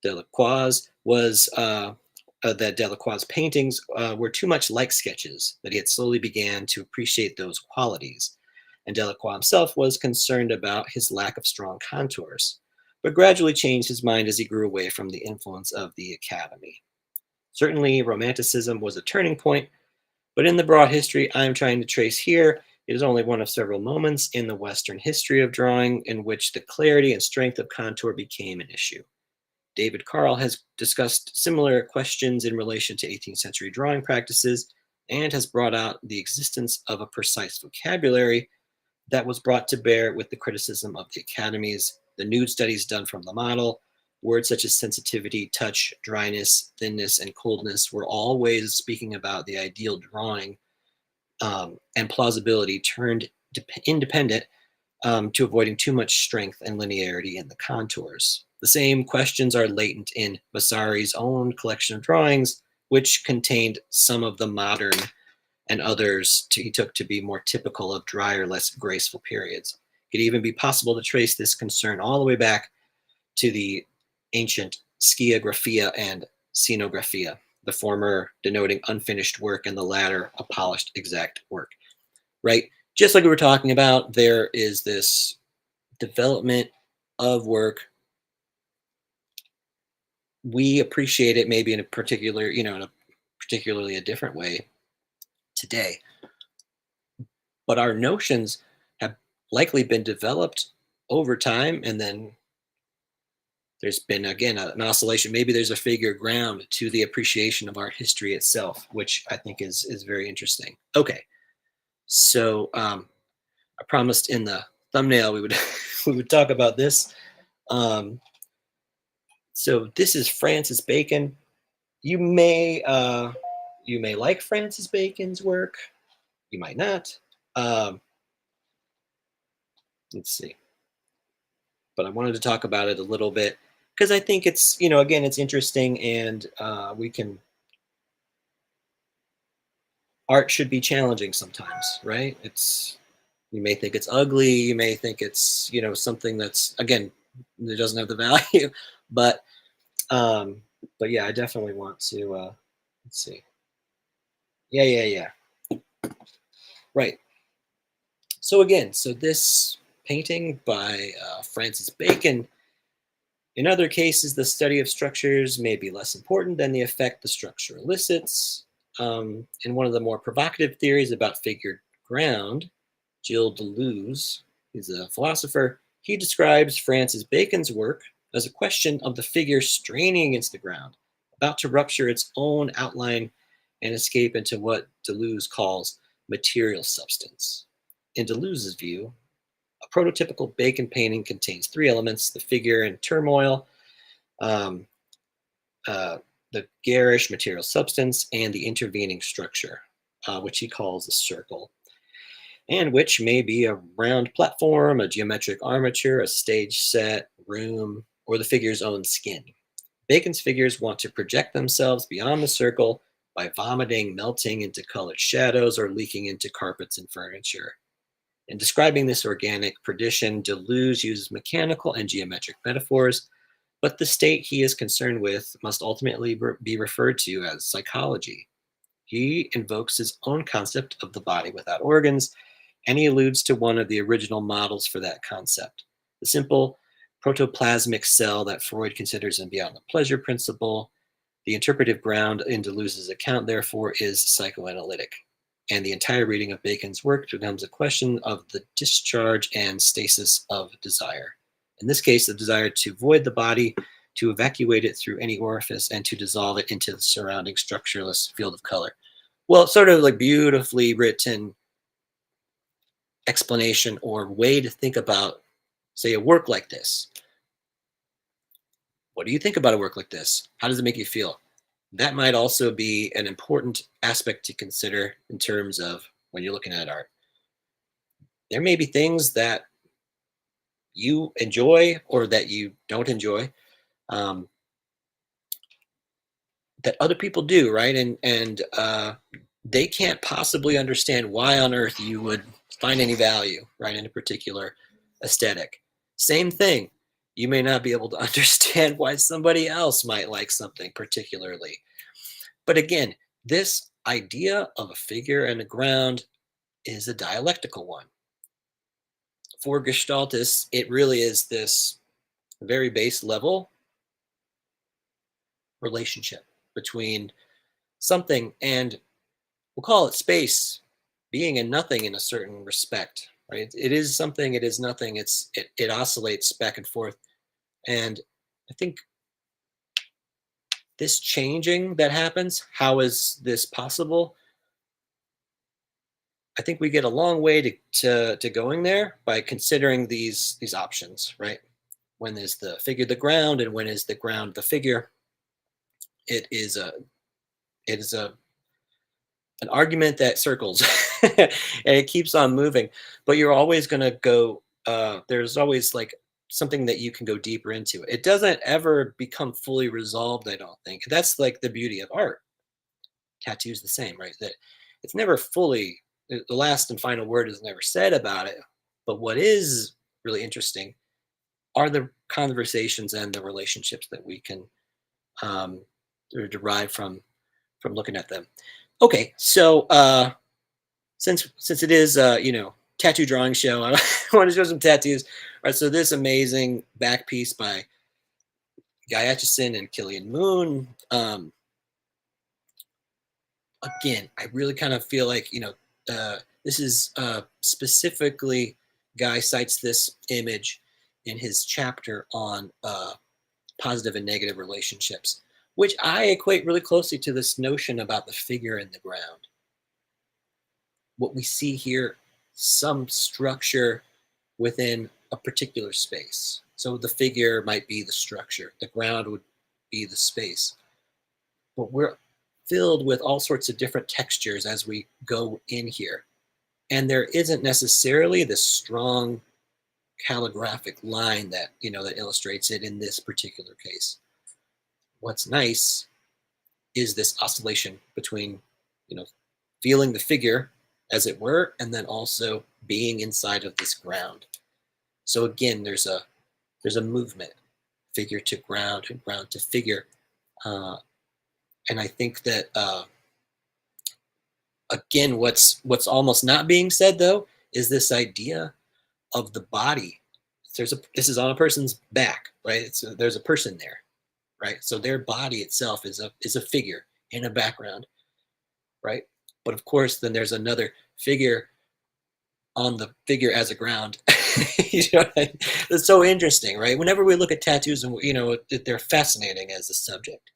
Delacroix that Delacroix's paintings were too much like sketches, that he had slowly began to appreciate those qualities. And Delacroix himself was concerned about his lack of strong contours, but gradually changed his mind as he grew away from the influence of the Academy. Certainly, Romanticism was a turning point, but in the broad history I'm trying to trace here, it is only one of several moments in the Western history of drawing in which the clarity and strength of contour became an issue. David Carl has discussed similar questions in relation to 18th century drawing practices and has brought out the existence of a precise vocabulary that was brought to bear with the criticism of the academies, the nude studies done from the model. Words such as sensitivity, touch, dryness, thinness, and coldness were all ways of speaking about the ideal drawing, and plausibility turned independent to avoiding too much strength and linearity in the contours. The same questions are latent in Vasari's own collection of drawings, which contained some of the modern and others he took to be more typical of drier, less graceful periods. It could even be possible to trace this concern all the way back to the ancient skiagraphia and scenographia, the former denoting unfinished work and the latter a polished exact work, right? Just like we were talking about, there is this development of work. We appreciate it maybe in a particular, in a particularly a different way today. But our notions have likely been developed over time, and then there's been, again, an oscillation. Maybe there's a figure ground to the appreciation of art history itself, which I think is very interesting. Okay, so I promised in the thumbnail we would we would talk about this. So this is Francis Bacon. You may like Francis Bacon's work. You might not. Let's see. But I wanted to talk about it a little bit because I think it's, again, it's interesting, and art should be challenging sometimes, right? You may think it's ugly, you may think it's, something that's, again, that doesn't have the value, but yeah, I definitely want to, let's see. Yeah. Right. So again, this painting by Francis Bacon. In other cases, the study of structures may be less important than the effect the structure elicits. In one of the more provocative theories about figured ground, Gilles Deleuze, he's a philosopher, he describes Francis Bacon's work as a question of the figure straining against the ground, about to rupture its own outline and escape into what Deleuze calls material substance. In Deleuze's view, a prototypical Bacon painting contains three elements: the figure in turmoil, um, the garish material substance, and the intervening structure, which he calls a circle, and which may be a round platform, a geometric armature, a stage set, room, or the figure's own skin. Bacon's figures want to project themselves beyond the circle by vomiting, melting into colored shadows, or leaking into carpets and furniture. In describing this organic perdition, Deleuze uses mechanical and geometric metaphors, but the state he is concerned with must ultimately be referred to as psychology. He invokes his own concept of the body without organs, and he alludes to one of the original models for that concept, the simple protoplasmic cell that Freud considers in Beyond the Pleasure Principle. The interpretive ground in Deleuze's account, therefore, is psychoanalytic, and the entire reading of Bacon's work becomes a question of the discharge and stasis of desire. In this case, the desire to void the body, to evacuate it through any orifice, and to dissolve it into the surrounding structureless field of color. Well, it's sort of like beautifully written explanation or way to think about, say, a work like this. What do you think about a work like this? How does it make you feel? That might also be an important aspect to consider in terms of when you're looking at art. There may be things that you enjoy or that you don't enjoy, um, that other people do, right? And they can't possibly understand why on earth you would find any value, right, in a particular aesthetic. Same thing. You may not be able to understand why somebody else might like something particularly. But again, this idea of a figure and a ground is a dialectical one. For Gestaltists, it really is this very base level relationship between something and, we'll call it space, being and nothing in a certain respect, right? It is something, it is nothing. It oscillates back and forth. And I think this changing that happens, how is this possible? I think we get a long way to going there by considering these options, right? When is the figure the ground, and when is the ground the figure? It is an argument that circles and it keeps on moving, but you're always going to go. There's always like something that you can go deeper into. It doesn't ever become fully resolved, I don't think. That's like the beauty of art. Tattoo's the same, right? That it's never fully, the last and final word is never said about it. But what is really interesting are the conversations and the relationships that we can derive from looking at them. Okay, so since it is tattoo drawing show, I want to show some tattoos. All right, so this amazing back piece by Guy Aitchison and Killian Moon. Again, I really kind of feel like this is specifically, Guy cites this image in his chapter on positive and negative relationships, which I equate really closely to this notion about the figure in the ground. What we see here, some structure within a particular space. So the figure might be the structure, the ground would be the space. But we're filled with all sorts of different textures as we go in here. And there isn't necessarily this strong calligraphic line that, that illustrates it in this particular case. What's nice is this oscillation between, feeling the figure, as it were, and then also being inside of this ground. So again, there's a movement, figure to ground and ground to figure. And I think that, again, what's almost not being said, though, is this idea of the body. This is on a person's back, right? There's a person there, right? So their body itself is a figure in a background, right? But of course, then there's another figure on the figure as a ground. It's so interesting, right? Whenever we look at tattoos, and they're fascinating as a subject,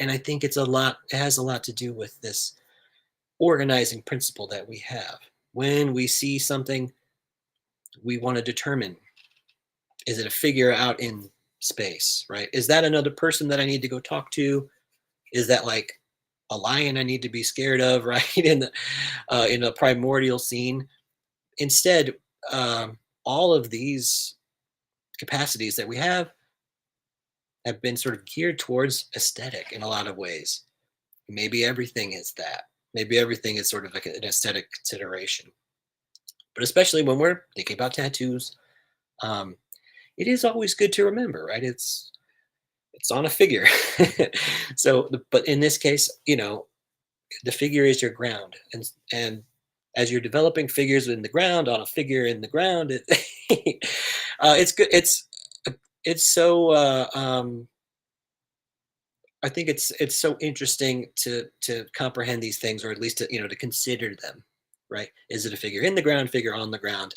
and I think it has a lot to do with this organizing principle that we have. When we see something, we want to determine, is it a figure out in space, right? Is that another person that I need to go talk to? Is that like a lion I need to be scared of, right? In a primordial scene. Instead, all of these capacities that we have been sort of geared towards aesthetic in a lot of ways. Maybe everything is that. Maybe everything is sort of like an aesthetic consideration. But especially when we're thinking about tattoos, it is always good to remember, right? It's on a figure. But in this case, the figure is your ground, and as you're developing figures in the ground on a figure in the ground, it's good. It's so. I think it's so interesting to comprehend these things, or at least to consider them. Right? Is it a figure in the ground, figure on the ground?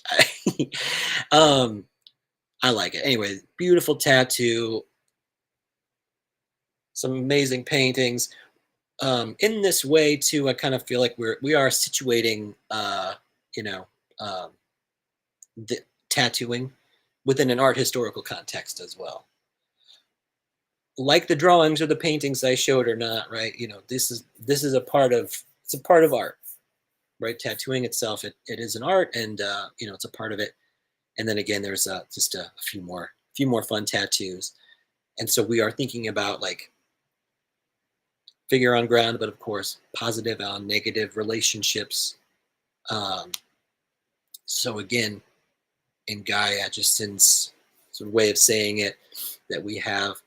I like it. Anyway, beautiful tattoo. Some amazing paintings. In this way too, I kind of feel like we are situating the tattooing within an art historical context as well. Like the drawings or the paintings I showed or not, right? This is a part of art, right? Tattooing itself, it is an art, and it's a part of it. And then again, there's just a few more fun tattoos. And so we are thinking about like figure on ground, but of course, positive on negative relationships. So again, in Guy Aitchison's sort of way of saying it, that we have,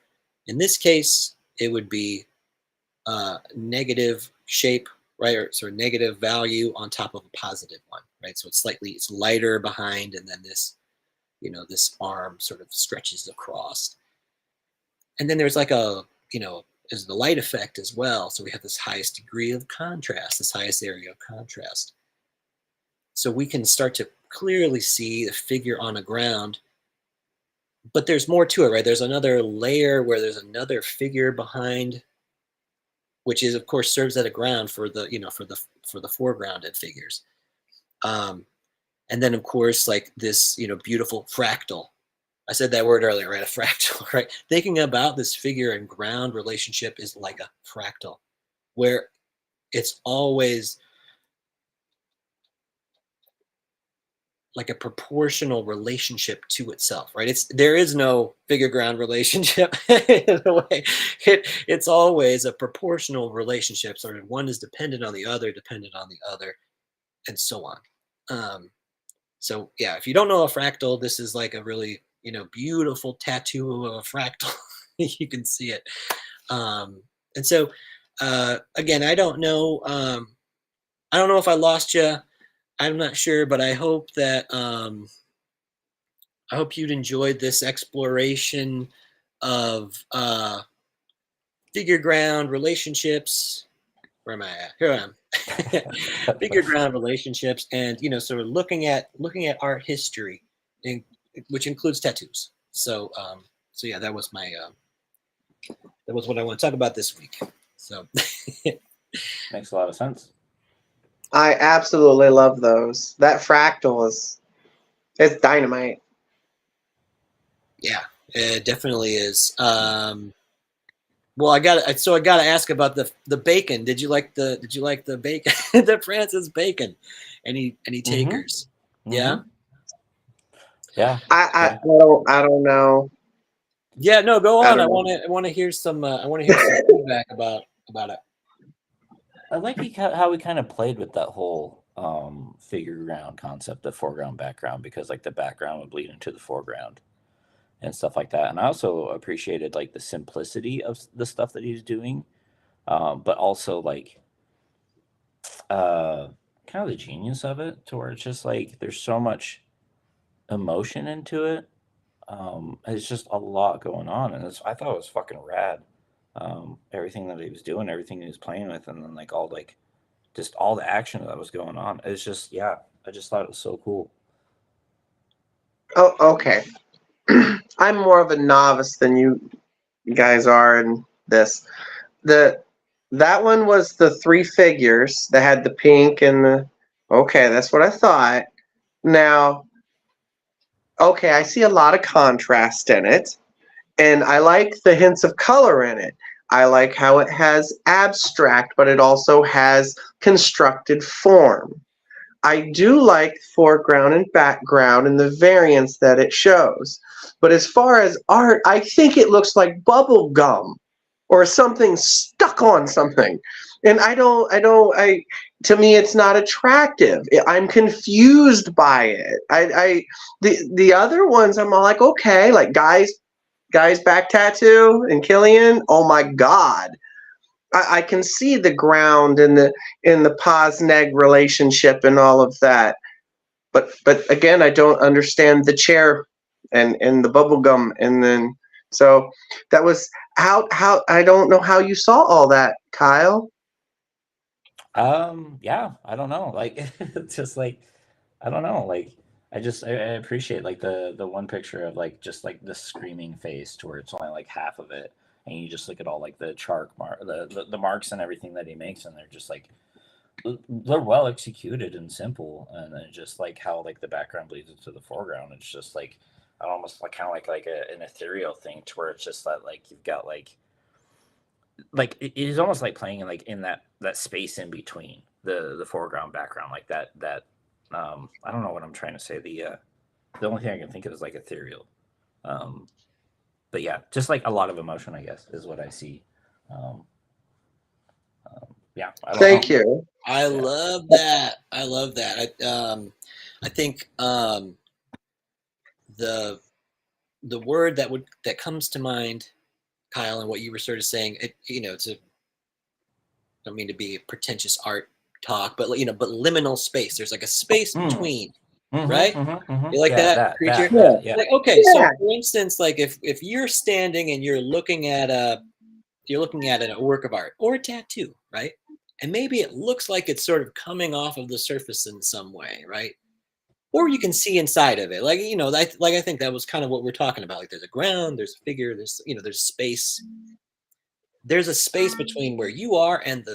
in this case, it would be negative shape, right? Or sort of negative value on top of a positive one, right? So it's lighter behind, and then this arm sort of stretches across. And then there's like is the light effect as well. So we have this highest degree of contrast, this highest area of contrast. So we can start to clearly see the figure on a ground, but there's more to it, right? There's another layer where there's another figure behind, which is of course serves as a ground for the foregrounded figures. And then of course, like this, beautiful fractal. I said that word earlier, right? A fractal, right? Thinking about this figure and ground relationship is like a fractal, where it's always like a proportional relationship to itself, right? There is no figure ground relationship in a way. It's always a proportional relationship. Sort of one is dependent on the other, and so on. So yeah, if you don't know a fractal, this is like a really beautiful tattoo of a fractal. You can see it. And so again, I don't know if I lost you. I'm not sure, but I hope that I hope you'd enjoyed this exploration of figure ground relationships. Where am I at? Here I am. Figure ground relationships, and sort of looking at art history, and which includes tattoos. So so yeah, that was what I want to talk about this week. So Makes a lot of sense. I absolutely love those. That fractal it's dynamite. yeah, it definitely is. Well, I got to ask about the bacon. Did you like the bacon, the Francis bacon? Any takers? Yeah. Yeah. I don't know. Yeah, no, go I on. don't know. I want to hear some feedback about it. I like how we kind of played with that whole figure ground concept of foreground background, because like the background would bleed into the foreground and stuff like that. And I also appreciated like the simplicity of the stuff that he's doing, but also like kind of the genius of it, to where it's just like there's so much emotion into it. It's just a lot going on, and I thought it was fucking rad. Everything that he was doing, everything he was playing with, and then like just all the action that was going on. It's just, yeah, I just thought it was so cool. Oh, okay. I'm more of a novice than you guys are in this. That one was the three figures that had the pink and the. Okay, that's what I thought. Now, okay, I see a lot of contrast in it, and I like the hints of color in it. I like how it has abstract, but it also has constructed form. I do like foreground and background and the variance that it shows. But as far as art, I think it looks like bubble gum or something stuck on something. And to me, it's not attractive. I'm confused by it. The other ones, I'm all like, okay, like guy's back tattoo and Killian. Oh my God. I can see the ground and the pos-neg relationship and all of that. But again, I don't understand the chair and the bubble gum, and then so that was how I don't know how you saw all that, Kyle. Yeah, I don't know. Like, it's just like, I don't know. Like, I appreciate like the one picture of like just like the screaming face, to where it's only like half of it, and you just look at all like the the marks and everything that he makes, and they're just like they're well executed and simple, and then just like how like the background bleeds into the foreground. It's just like almost like kind of like an ethereal thing, to where it's just that like you've got like it is almost like playing in like in that space in between the foreground background, like that I don't know what I'm trying to say. The only thing I can think of is like ethereal. um but yeah, just like a lot of emotion, I guess, is what I see. um, yeah, I don't Thank know. you. I Yeah. love that. I think the word that comes to mind, Kyle, and what you were sort of saying, it's I don't mean to be a pretentious art talk, but but liminal space. There's like a space Mm. between, right? You like Yeah, that, creature? yeah. Like, okay, so Yeah. for instance, like if you're standing and you're looking at a work of art or a tattoo, right? And maybe it looks like it's sort of coming off of the surface in some way, right? Or you can see inside of it, like I think that was kind of what we're talking about. Like, there's a ground, there's a figure, there's space. There's a space between where you are and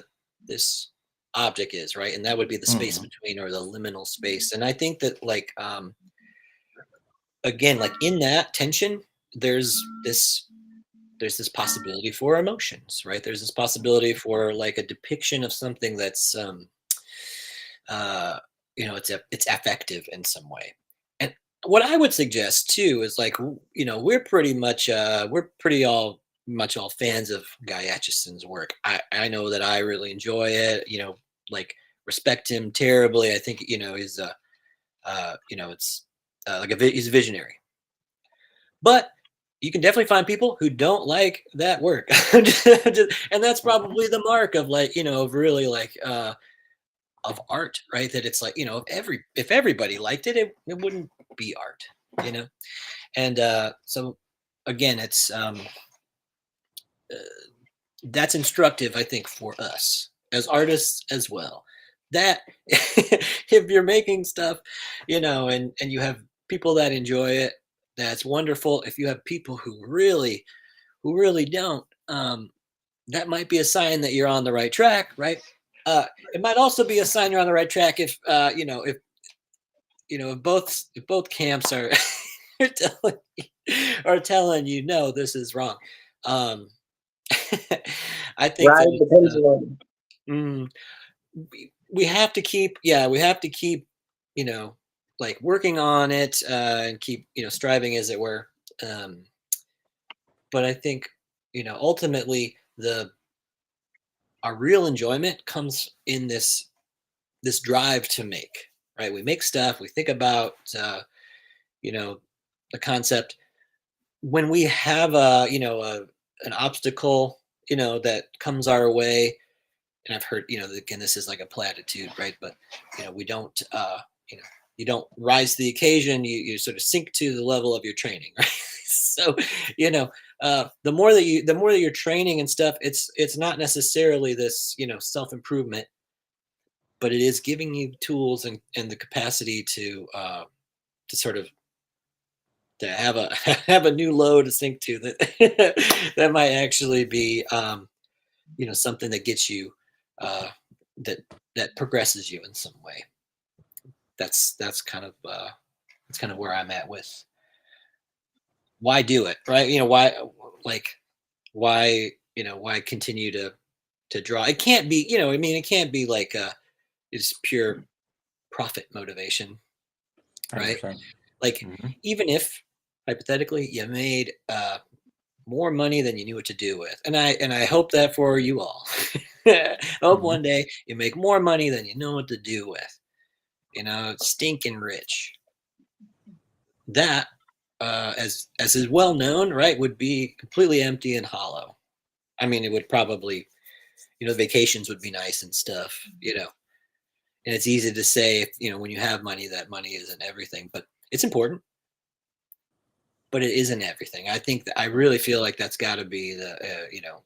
this object is, right? And that would be the space between, or the liminal space. And I think that, like, again, like in that tension, there's this possibility for emotions, right? There's this possibility for like a depiction of something that's it's affective in some way. And what I would suggest too is, like, we're pretty much all fans of Guy Atchison's work. I know that I really enjoy it, like, respect him terribly. I think he's it's like he's a visionary. But you can definitely find people who don't like that work. And that's probably the mark of, like, of really, like, of art, right? That it's like, if everybody liked it, it wouldn't be art. And so again, it's that's instructive, I think, for us as artists as well, that if you're making stuff, and you have people that enjoy it, that's wonderful. If you have people who really don't, that might be a sign that you're on the right track, right? It might also be a sign you're on the right track if if both camps are are telling you no, this is wrong. Um, I think that Ride the pendulum. mm, we have to keep, we have to keep, like working on it, and keep, striving, as it were. Um, but I think, ultimately our real enjoyment comes in this drive to make, right? We make stuff, we think about, you know, the concept. When we have an obstacle, that comes our way, and I've heard, again, this is like a platitude, right? But, we don't, you know, you don't rise to the occasion, you sort of sink to the level of your training, right? So, the more that you're training and stuff, it's not necessarily this, self-improvement, but it is giving you tools and the capacity to sort of to have a have a new low to sink to that that might actually be, something that gets you, uh, that that progresses you in some way. That's kind of where I'm at with why do it, right? Why, like, why continue to draw? It can't be, I mean, it can't be like it's pure profit motivation, right? 100%. Like, Mhm. even if hypothetically you made more money than you knew what to do with, and I hope that for you all. I hope Mhm. one day you make more money than you know what to do with. Stinking rich. That, as is well known, right, would be completely empty and hollow. I mean, it would probably, vacations would be nice and stuff, and it's easy to say, when you have money, that money isn't everything, but it's important, but it isn't everything. I think that I really feel like that's got to be that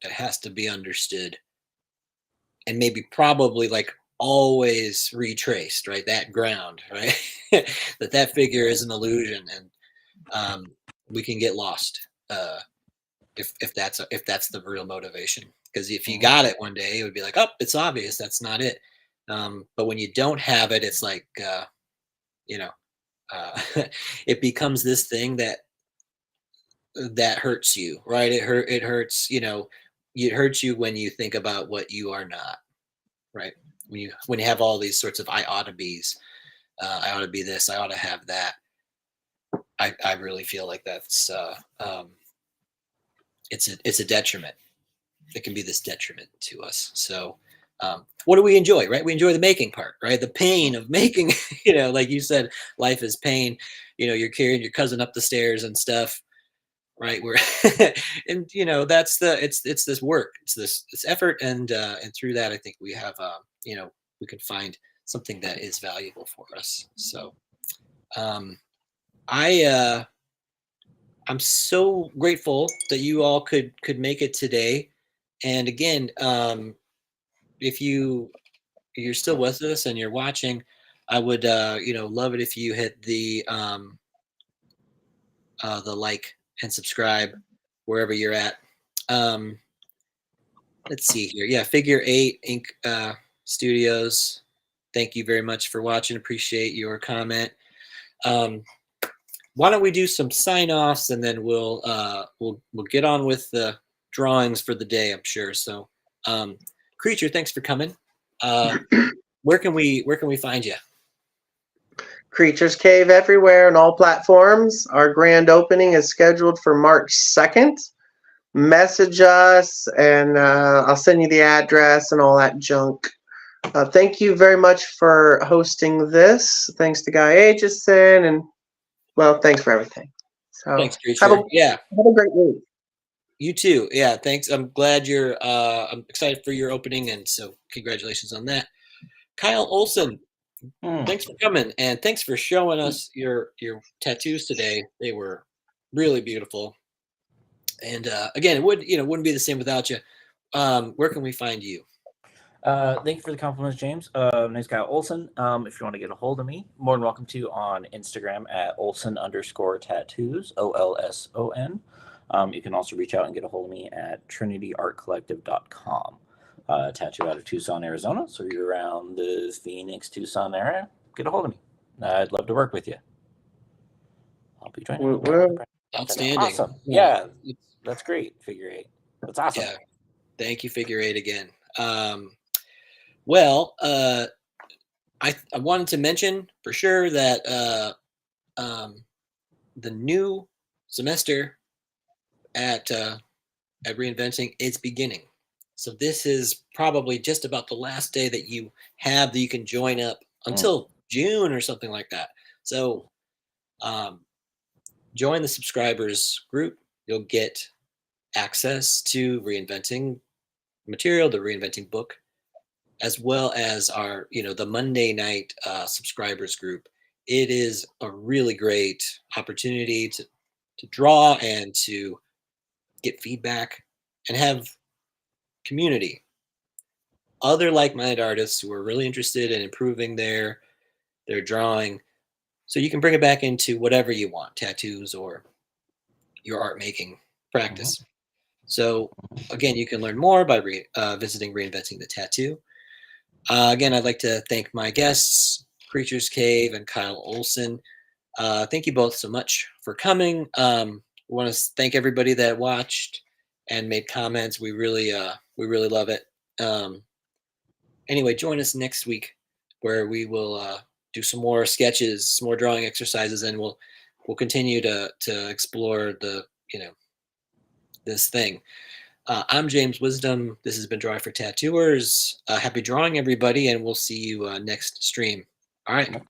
has to be understood, and maybe probably like always retraced, right? That ground, right? that figure is an illusion, and we can get lost, if that's the real motivation. Because if you Mhm. got it one day, it would be like, oh, it's obvious that's not it. But when you don't have it, it's like, you know, it becomes this thing that hurts you, right? It hurts, it hurts you when you think about what you are not, right? When you have all these sorts of I ought to be's, I ought to be this, I ought to have that. I really feel like that's, it's a detriment. It can be this detriment to us. So, what do we enjoy, right? We enjoy the making part, right? The pain of making, like you said, life is pain. You're carrying your cousin up the stairs and stuff, right? Where, and it's this work, it's this effort, and through that, I think we have, we can find something that is valuable for us. So, um, I, I'm so grateful that you all could make it today. And again, if you're still with us and you're watching, I would, love it if you hit the like and subscribe wherever you're at. Um, let's see here. Yeah, Figure Eight Inc. Studios. Thank you very much for watching. Appreciate your comment. Um, why don't we do some sign offs, and then we'll get on with the drawings for the day, I'm sure. So, Creature, thanks for coming. Where can we find you? Creatures Cave everywhere on all platforms. Our grand opening is scheduled for March 2nd. Message us, and I'll send you the address and all that junk. Thank you very much for hosting this. Thanks to Guy Aitchison, and well, thanks for everything. So Thanks, have a Creature. Yeah, great week. you too. Yeah, thanks. I'm glad I'm excited for your opening, and so congratulations on that. Kyle Olson, Mm. thanks for coming, and thanks for showing us your tattoos today. They were really beautiful. And again, it wouldn't be the same without you. Where can we find you? Thank you for the compliments, James. Nice guy, Olson. If you want to get a hold of me, more than welcome to on Instagram at Olson_tattoos, OLSON. You can also reach out and get a hold of me at trinityartcollective.com. Tattoo out of Tucson, Arizona. So if you're around the Phoenix, Tucson area, get a hold of me. I'd love to work with you. I'll be joining. Outstanding. Awesome. Yeah, that's great. Figure 8. That's awesome. Yeah. Thank you, Figure 8 again. Well, I wanted to mention for sure that the new semester at Reinventing is beginning. So this is probably just about the last day that you have that you can join up until June or something like that. So join the subscribers group. You'll get access to Reinventing material, the Reinventing book, as well as our, the Monday night subscribers group. It is a really great opportunity to draw and to get feedback and have community. Other like-minded artists who are really interested in improving their drawing. So you can bring it back into whatever you want, tattoos or your art making practice. So again, you can learn more by visiting Reinventing the Tattoo. Again, I'd like to thank my guests, Creatures Cave and Kyle Olson. Thank you both so much for coming. We want to thank everybody that watched and made comments. We really love it. Anyway, join us next week where we will do some more sketches, some more drawing exercises, and we'll continue to explore this thing. I'm James Wisdom. This has been Drawing for Tattooers. Happy drawing, everybody, and we'll see you next stream. All right.